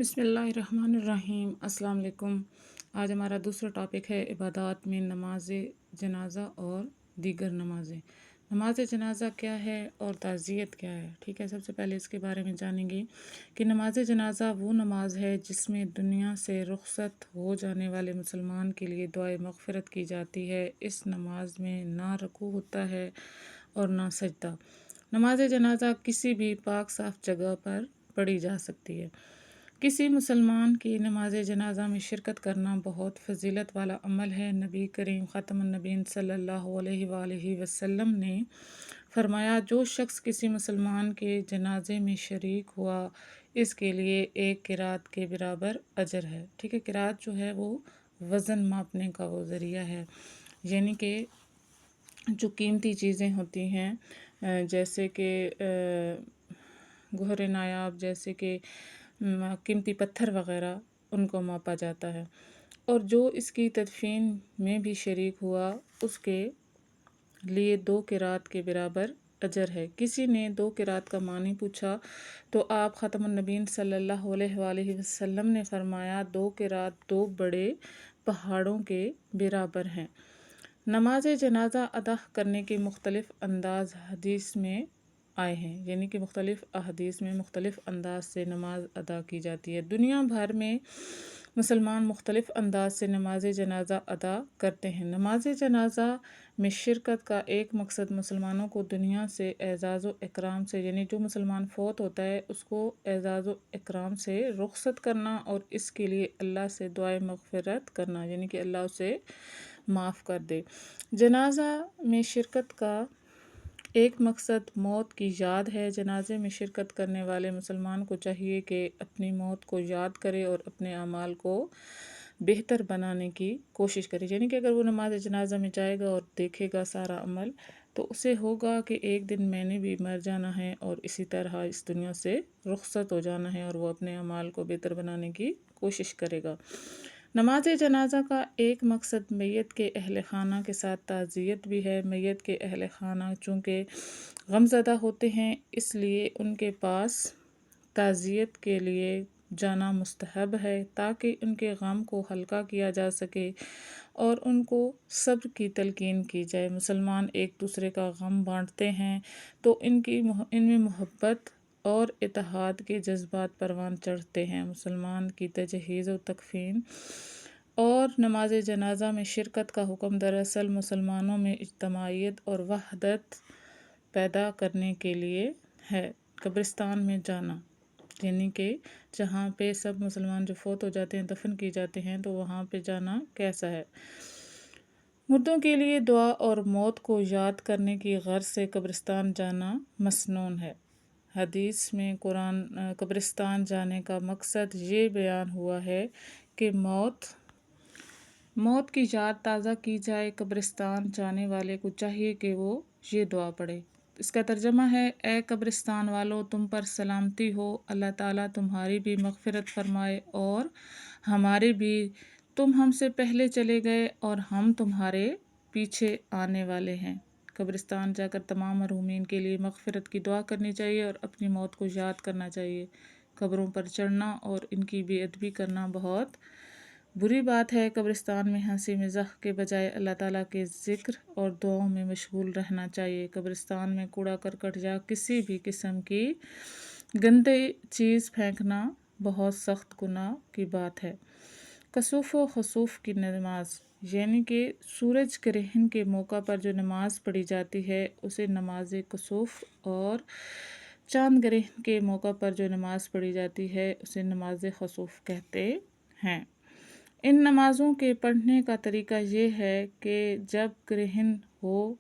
بسم اللہ الرحمن الرحیم۔ السلام علیکم۔ آج ہمارا دوسرا ٹاپک ہے عبادات میں نماز جنازہ اور دیگر نمازیں۔ نماز جنازہ کیا ہے اور تعزیت کیا ہے؟ ٹھیک ہے، سب سے پہلے اس کے بارے میں جانیں گے کہ نماز جنازہ وہ نماز ہے جس میں دنیا سے رخصت ہو جانے والے مسلمان کے لیے دعائے مغفرت کی جاتی ہے۔ اس نماز میں نہ رکوع ہوتا ہے اور نہ سجدہ۔ نماز جنازہ کسی بھی پاک صاف جگہ پر پڑھی جا سکتی ہے۔ کسی مسلمان کی نماز جنازہ میں شرکت کرنا بہت فضیلت والا عمل ہے۔ نبی کریم خاتم النبیین صلی اللہ علیہ وآلہ وسلم نے فرمایا، جو شخص کسی مسلمان کے جنازے میں شریک ہوا اس کے لیے ایک قرات کے برابر اجر ہے۔ ٹھیک ہے، قرات جو ہے وہ وزن ماپنے کا وہ ذریعہ ہے، یعنی کہ جو قیمتی چیزیں ہوتی ہیں جیسے کہ گوہر نایاب، جیسے کہ قیمتی پتھر وغیرہ، ان کو ماپا جاتا ہے، اور جو اس کی تدفین میں بھی شریک ہوا اس کے لیے 2 قرات کے برابر اجر ہے۔ کسی نے 2 قرات کا معنی پوچھا تو آپ خاتم النبیین صلی اللہ علیہ وآلہ وسلم نے فرمایا، 2 قرات 2 بڑے پہاڑوں کے برابر ہیں۔ نماز جنازہ ادا کرنے کے مختلف انداز حدیث میں آئے ہیں، یعنی کہ مختلف احادیث میں مختلف انداز سے نماز ادا کی جاتی ہے۔ دنیا بھر میں مسلمان مختلف انداز سے نماز جنازہ ادا کرتے ہیں۔ نماز جنازہ میں شرکت کا ایک مقصد مسلمانوں کو دنیا سے اعزاز و اکرام سے، یعنی جو مسلمان فوت ہوتا ہے اس کو اعزاز و اکرام سے رخصت کرنا اور اس کے لیے اللہ سے دعائے مغفرت کرنا، یعنی کہ اللہ اسے معاف کر دے۔ جنازہ میں شرکت کا ایک مقصد موت کی یاد ہے۔ جنازے میں شرکت کرنے والے مسلمان کو چاہیے کہ اپنی موت کو یاد کرے اور اپنے اعمال کو بہتر بنانے کی کوشش کرے، یعنی کہ اگر وہ نماز جنازہ میں جائے گا اور دیکھے گا سارا عمل تو اسے ہوگا کہ ایک دن میں نے بھی مر جانا ہے اور اسی طرح اس دنیا سے رخصت ہو جانا ہے، اور وہ اپنے اعمال کو بہتر بنانے کی کوشش کرے گا۔ نماز جنازہ کا ایک مقصد میت کے اہل خانہ کے ساتھ تعزیت بھی ہے۔ میت کے اہل خانہ چونکہ غمزدہ ہوتے ہیں، اس لیے ان کے پاس تعزیت کے لیے جانا مستحب ہے تاکہ ان کے غم کو ہلکا کیا جا سکے اور ان کو صبر کی تلقین کی جائے۔ مسلمان ایک دوسرے کا غم بانٹتے ہیں تو ان میں محبت اور اتحاد کے جذبات پروان چڑھتے ہیں۔ مسلمان کی تجہیز و تکفین اور نماز جنازہ میں شرکت کا حکم دراصل مسلمانوں میں اجتماعیت اور وحدت پیدا کرنے کے لیے ہے۔ قبرستان میں جانا، یعنی کہ جہاں پہ سب مسلمان جو فوت ہو جاتے ہیں دفن کی جاتے ہیں تو وہاں پہ جانا کیسا ہے؟ مردوں کے لیے دعا اور موت کو یاد کرنے کی غرض سے قبرستان جانا مسنون ہے۔ حدیث میں قبرستان جانے کا مقصد یہ بیان ہوا ہے کہ موت کی یاد تازہ کی جائے۔ قبرستان جانے والے کو چاہیے کہ وہ یہ دعا پڑھے۔ اس کا ترجمہ ہے، اے قبرستان والو، تم پر سلامتی ہو، اللہ تعالیٰ تمہاری بھی مغفرت فرمائے اور ہماری بھی۔ تم ہم سے پہلے چلے گئے اور ہم تمہارے پیچھے آنے والے ہیں۔ قبرستان جا کر تمام مرحومین کے لیے مغفرت کی دعا کرنی چاہیے اور اپنی موت کو یاد کرنا چاہیے۔ قبروں پر چڑھنا اور ان کی بے ادبی کرنا بہت بری بات ہے۔ قبرستان میں ہنسی مزاح کے بجائے اللہ تعالیٰ کے ذکر اور دعاؤں میں مشغول رہنا چاہیے۔ قبرستان میں کوڑا کرکٹ یا کسی بھی قسم کی گندی چیز پھینکنا بہت سخت گناہ کی بات ہے۔ کسوف و خسوف کی نماز، یعنی کہ سورج گرہن کے موقع پر جو نماز پڑھی جاتی ہے اسے نماز کسوف، اور چاند گرہن کے موقع پر جو نماز پڑھی جاتی ہے اسے نماز خسوف کہتے ہیں۔ ان نمازوں کے پڑھنے کا طریقہ یہ ہے کہ جب گرہن ہو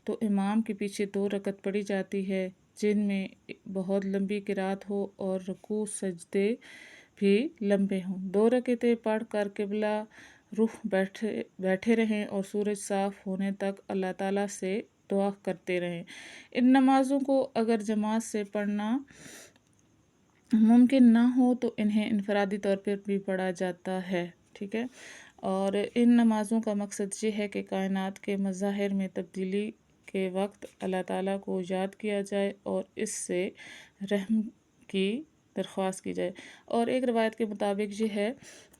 تو امام کے پیچھے 2 رکعت پڑھی جاتی ہے جن میں بہت لمبی قرات ہو اور رکوع سجدے بھی لمبے ہوں۔ 2 رکعتیں پڑھ کر قبلہ رخ بیٹھے رہیں اور سورج صاف ہونے تک اللہ تعالیٰ سے دعا کرتے رہیں۔ ان نمازوں کو اگر جماعت سے پڑھنا ممکن نہ ہو تو انہیں انفرادی طور پر بھی پڑھا جاتا ہے۔ ٹھیک ہے، اور ان نمازوں کا مقصد یہ ہے کہ کائنات کے مظاہر میں تبدیلی کے وقت اللہ تعالیٰ کو یاد کیا جائے اور اس سے رحم کی درخواست کی جائے۔ اور ایک روایت کے مطابق یہ ہے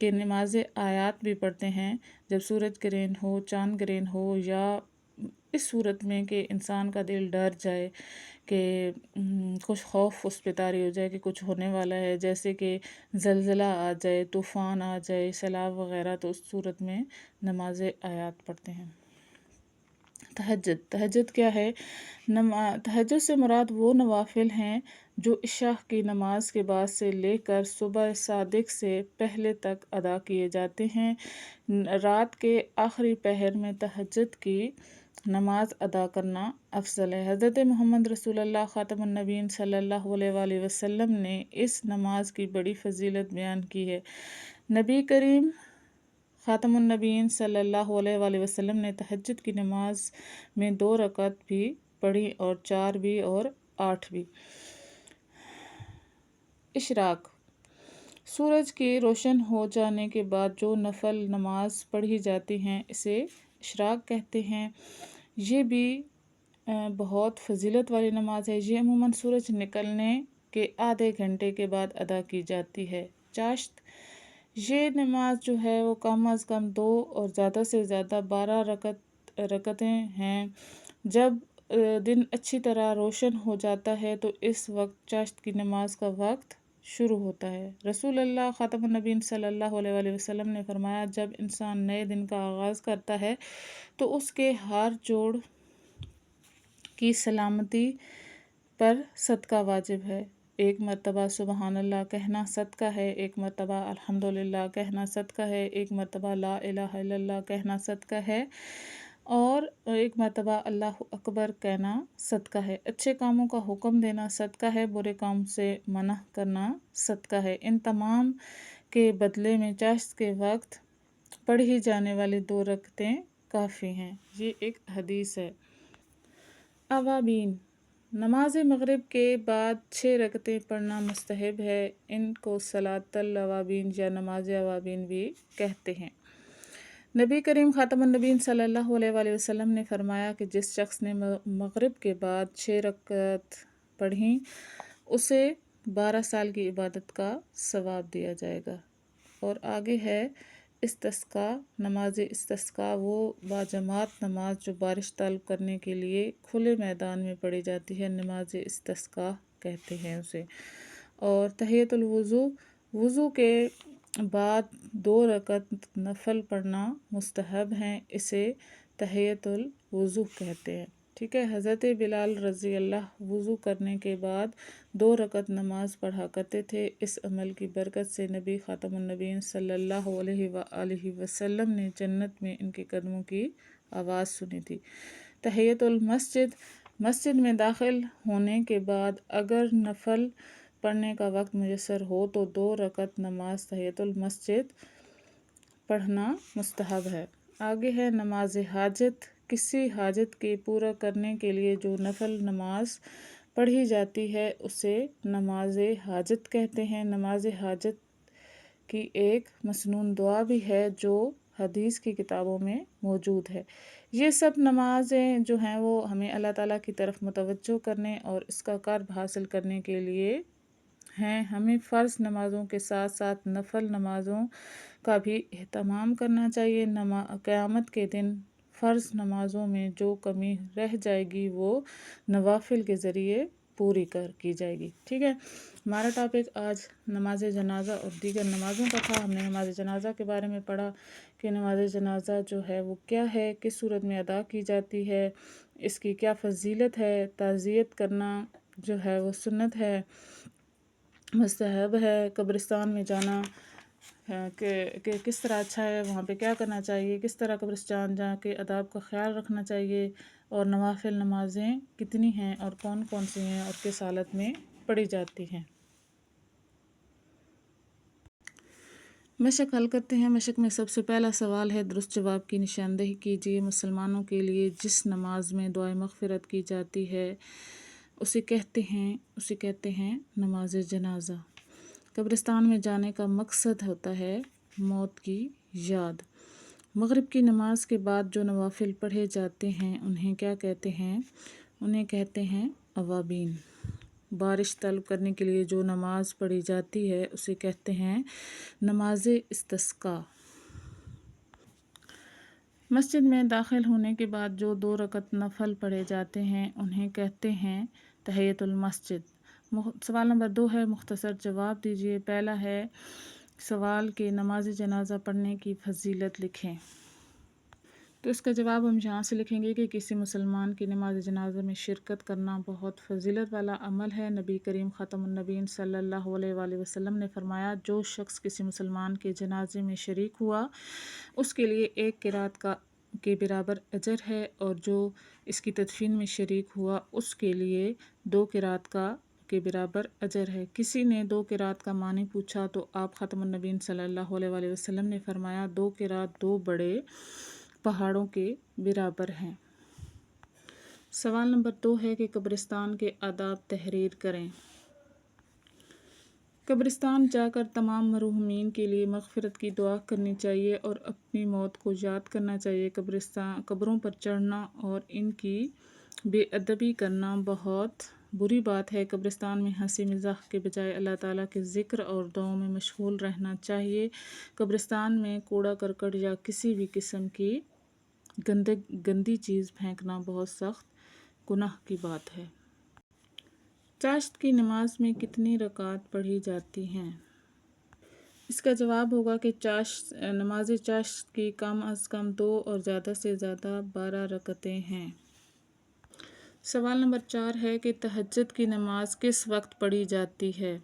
کہ نماز آیات بھی پڑھتے ہیں جب سورج گرہن ہو، چاند گرہن ہو، یا اس صورت میں کہ انسان کا دل ڈر جائے کہ کچھ خوف اس پہ طاری ہو جائے کہ کچھ ہونے والا ہے، جیسے کہ زلزلہ آ جائے، طوفان آ جائے، سیلاب وغیرہ، تو اس صورت میں نماز آیات پڑھتے ہیں۔ تہجد کیا ہے؟ تہجد سے مراد وہ نوافل ہیں جو عشاء کی نماز کے بعد سے لے کر صبح صادق سے پہلے تک ادا کیے جاتے ہیں۔ رات کے آخری پہر میں تہجد کی نماز ادا کرنا افضل ہے۔ حضرت محمد رسول اللہ خاتم النبیین صلی اللہ علیہ وآلہ وسلم نے اس نماز کی بڑی فضیلت بیان کی ہے۔ نبی کریم خاتم النبیین صلی اللہ علیہ وآلہ وسلم نے تہجد کی نماز میں 2 رکعت بھی پڑھی، اور 4 بھی اور 8 بھی۔ اشراق، سورج کے روشن ہو جانے کے بعد جو نفل نماز پڑھی جاتی ہے اسے اشراق کہتے ہیں۔ یہ بھی بہت فضیلت والی نماز ہے۔ یہ عموماً سورج نکلنے کے آدھے گھنٹے کے بعد ادا کی جاتی ہے۔ چاشت، یہ نماز جو ہے وہ کم از کم 2 اور زیادہ سے زیادہ 12 رکعتیں ہیں۔ جب دن اچھی طرح روشن ہو جاتا ہے تو اس وقت چاشت کی نماز کا وقت شروع ہوتا ہے۔ رسول اللہ خاتم النبیین صلی اللہ علیہ وآلہ وسلم نے فرمایا، جب انسان نئے دن کا آغاز کرتا ہے تو اس کے ہر جوڑ کی سلامتی پر صدقہ واجب ہے۔ 1 مرتبہ سبحان اللہ کہنا صدقہ ہے، 1 مرتبہ الحمدللہ کہنا صدقہ ہے، 1 مرتبہ لا الہ الا اللہ کہنا صدقہ ہے، اور 1 مرتبہ اللہ اکبر کہنا صدقہ ہے۔ اچھے کاموں کا حکم دینا صدقہ ہے، برے کام سے منع کرنا صدقہ ہے۔ ان تمام کے بدلے میں چاشت کے وقت پڑھی جانے والی 2 رکعتیں کافی ہیں۔ یہ ایک حدیث ہے۔ اوابین، نماز مغرب کے بعد 6 رکعتیں پڑھنا مستحب ہے۔ ان کو صلاۃ الاوابین یا نماز اوابین بھی کہتے ہیں۔ نبی کریم خاتم النبیین صلی اللہ علیہ وآلہ وسلم نے فرمایا کہ جس شخص نے مغرب کے بعد 6 رکعت پڑھیں اسے 12 سال کی عبادت کا ثواب دیا جائے گا۔ اور آگے ہے استسقاء، نماز استسقاء وہ باجماعت نماز جو بارش طلب کرنے کے لیے کھلے میدان میں پڑھی جاتی ہے، نماز استسقاء کہتے ہیں اسے۔ اور تحیۃ الوضو، وضو کے بعد 2 رکعت نفل پڑھنا مستحب ہیں، اسے تحیۃ الوضو کہتے ہیں۔ ٹھیک ہے۔ حضرت بلال رضی اللہ وضو کرنے کے بعد 2 رکعت نماز پڑھا کرتے تھے۔ اس عمل کی برکت سے نبی خاتم النبیین صلی اللہ علیہ وآلہ وسلم نے جنت میں ان کے قدموں کی آواز سنی تھی۔ تحیۃ المسجد، مسجد میں داخل ہونے کے بعد اگر نفل پڑھنے کا وقت میسر ہو تو 2 رکعت نماز تحیۃ المسجد پڑھنا مستحب ہے۔ آگے ہے نماز حاجت، کسی حاجت کے پورا کرنے کے لیے جو نفل نماز پڑھی جاتی ہے اسے نماز حاجت کہتے ہیں۔ نماز حاجت کی ایک مسنون دعا بھی ہے جو حدیث کی کتابوں میں موجود ہے۔ یہ سب نمازیں جو ہیں وہ ہمیں اللہ تعالیٰ کی طرف متوجہ کرنے اور اس کا قرب حاصل کرنے کے لیے ہیں۔ ہمیں فرض نمازوں کے ساتھ ساتھ نفل نمازوں کا بھی اہتمام کرنا چاہیے۔ قیامت کے دن فرض نمازوں میں جو کمی رہ جائے گی وہ نوافل کے ذریعے پوری کی جائے گی۔ ٹھیک ہے۔ ہمارا ٹاپک آج نماز جنازہ اور دیگر نمازوں کا تھا۔ ہم نے نماز جنازہ کے بارے میں پڑھا کہ نماز جنازہ جو ہے وہ کیا ہے، کس صورت میں ادا کی جاتی ہے، اس کی کیا فضیلت ہے، تعزیت کرنا جو ہے وہ سنت ہے، مستحب ہے، قبرستان میں جانا کہ کس طرح اچھا ہے، وہاں پہ کیا کرنا چاہیے، کس طرح قبرستان جا کے آداب کا خیال رکھنا چاہیے، اور نوافل نمازیں کتنی ہیں اور کون کون سی ہیں اور کس حالت میں پڑھی جاتی ہیں۔ مشق حل کرتے ہیں۔ مشق میں سب سے پہلا سوال ہے، درست جواب کی نشاندہی کیجیے۔ مسلمانوں کے لیے جس نماز میں دعائے مغفرت کی جاتی ہے اسے کہتے ہیں نماز جنازہ۔ قبرستان میں جانے کا مقصد ہوتا ہے موت کی یاد۔ مغرب کی نماز کے بعد جو نوافل پڑھے جاتے ہیں انہیں کیا کہتے ہیں؟ انہیں کہتے ہیں اوابین۔ بارش طلب کرنے کے لیے جو نماز پڑھی جاتی ہے اسے کہتے ہیں نماز استسقاء۔ مسجد میں داخل ہونے کے بعد جو 2 رکعت نفل پڑھے جاتے ہیں انہیں کہتے ہیں تحیۃ المسجد۔ سوال نمبر 2 ہے، مختصر جواب دیجیے۔ پہلا ہے سوال کہ نماز جنازہ پڑھنے کی فضیلت لکھیں۔ تو اس کا جواب ہم یہاں سے لکھیں گے کہ کسی مسلمان کی نماز جنازہ میں شرکت کرنا بہت فضیلت والا عمل ہے۔ نبی کریم خاتم النبیین صلی اللہ علیہ وآلہ وسلم نے فرمایا، جو شخص کسی مسلمان کے جنازے میں شریک ہوا اس کے لیے 1 قرات کے برابر اجر ہے، اور جو اس کی تدفین میں شریک ہوا اس کے لیے 2 قرات کے برابر اجر ہے۔ کسی نے 2 قرات کا معنی پوچھا تو آپ خاتم النبیین صلی اللہ علیہ وآلہ وسلم نے فرمایا، 2 قرات 2 بڑے پہاڑوں کے برابر ہیں۔ سوال نمبر 2 ہے کہ قبرستان کے آداب تحریر کریں۔ قبرستان جا کر تمام مرحومین کے لیے مغفرت کی دعا کرنی چاہیے اور اپنی موت کو یاد کرنا چاہیے۔ قبروں پر چڑھنا اور ان کی بے ادبی کرنا بہت بری بات ہے۔ قبرستان میں ہنسی مزاح کے بجائے اللہ تعالیٰ کے ذکر اور دعاؤں میں مشغول رہنا چاہیے۔ قبرستان میں کوڑا کرکٹ یا کسی بھی قسم کی گندی چیز پھینکنا بہت سخت گناہ کی بات ہے۔ چاشت کی نماز میں کتنی رکعات پڑھی جاتی ہیں؟ اس کا جواب ہوگا کہ نماز چاشت کی کم از کم 2 اور زیادہ سے زیادہ 12 رکعتیں ہیں۔ سوال نمبر 4 ہے کہ تہجد کی نماز کس وقت پڑھی جاتی ہے؟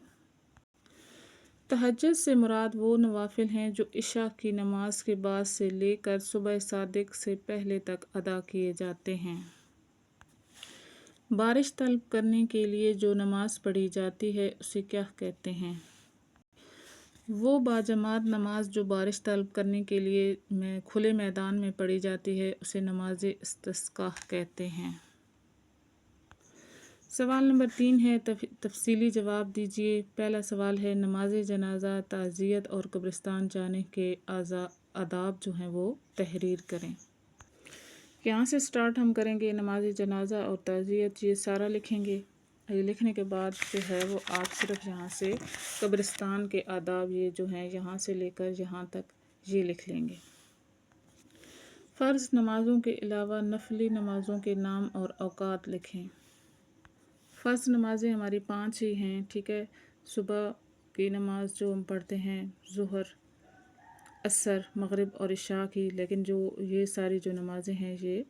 تہجد سے مراد وہ نوافل ہیں جو عشاء کی نماز کے بعد سے لے کر صبح صادق سے پہلے تک ادا کیے جاتے ہیں۔ بارش طلب کرنے کے لیے جو نماز پڑھی جاتی ہے اسے کیا کہتے ہیں؟ وہ باجماعت نماز جو بارش طلب کرنے کے لیے کھلے میدان میں پڑھی جاتی ہے اسے نماز استسقاء کہتے ہیں۔ سوال نمبر 3 ہے، تفصیلی جواب دیجیے۔ پہلا سوال ہے، نماز جنازہ، تعزیت اور قبرستان جانے کے آداب جو ہیں وہ تحریر کریں۔ یہاں سے سٹارٹ ہم کریں گے، نماز جنازہ اور تعزیت یہ سارا لکھیں گے۔ یہ لکھنے کے بعد جو ہے وہ آپ صرف یہاں سے قبرستان کے آداب یہ جو ہیں یہاں سے لے کر یہاں تک یہ لکھ لیں گے۔ فرض نمازوں کے علاوہ نفلی نمازوں کے نام اور اوقات لکھیں۔ فرض نمازیں ہماری 5 ہی ہیں، ٹھیک ہے۔ صبح کی نماز جو ہم پڑھتے ہیں ظہر، عصر، مغرب اور عشاء کی، لیکن جو یہ ساری جو نمازیں ہیں یہ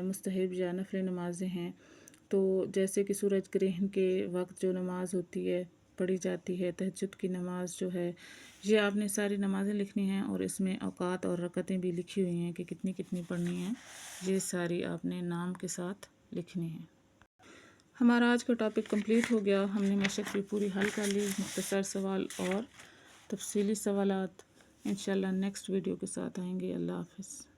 مستحب یا نفلی نمازیں ہیں۔ تو جیسے کہ سورج گرہن کے وقت جو نماز ہوتی ہے پڑھی جاتی ہے، تہجد کی نماز جو ہے، یہ آپ نے ساری نمازیں لکھنی ہیں اور اس میں اوقات اور رکعتیں بھی لکھی ہوئی ہیں کہ کتنی کتنی پڑھنی ہیں، یہ ساری آپ نے نام کے ساتھ لکھنی ہیں۔ ہمارا آج کا ٹاپک کمپلیٹ ہو گیا، ہم نے مشق بھی پوری حل کر لی، مختصر سوال اور تفصیلی سوالات۔ انشاءاللہ نیکسٹ ویڈیو کے ساتھ آئیں گے۔ اللہ حافظ۔